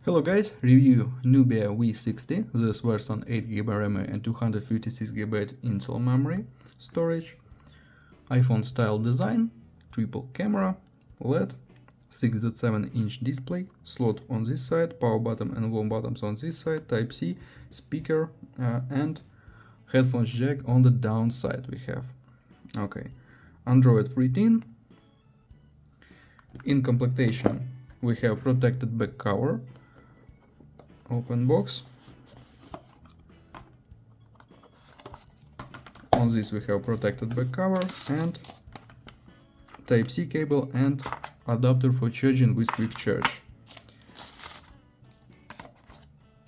Hello guys, review Nubia V60. This version 8GB RAM and 256GB internal memory storage. iPhone style design, triple camera, LED, 6.7-inch display, slot on this side, power button and volume buttons on this side, Type-C, speaker and headphones jack on the downside we have. Okay, Android 13. In completation we have protected back cover, open box. On this we have protected back cover and Type-C cable and adapter for charging with quick charge.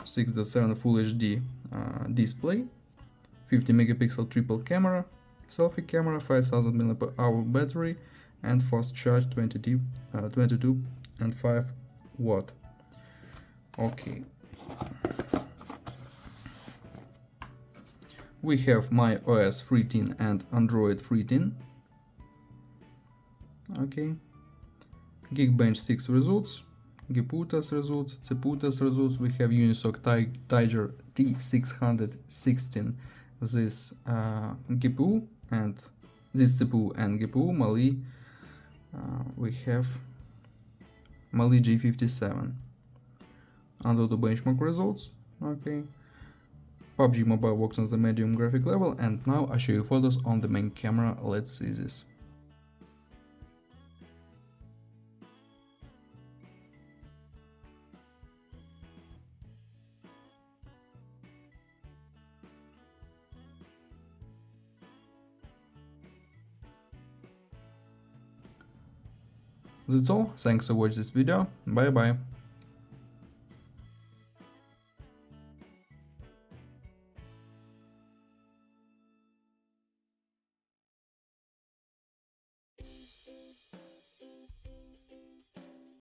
6.7 Full HD display, 50 megapixel triple camera, selfie camera, 5000 mAh battery and fast charge 22.5 watt. Okay. We have my OS 13 and Android 13. Okay. Geekbench 6 results, GPU test results, CPU test results. We have Unisoc Tiger T616, this GPU and this CPU and GPU Mali. We have Mali G57. Under the benchmark results. Okay. PUBG Mobile works on the medium graphic level, and now I show you photos on the main camera. Let's see this. That's all. Thanks for watching this video. Bye bye.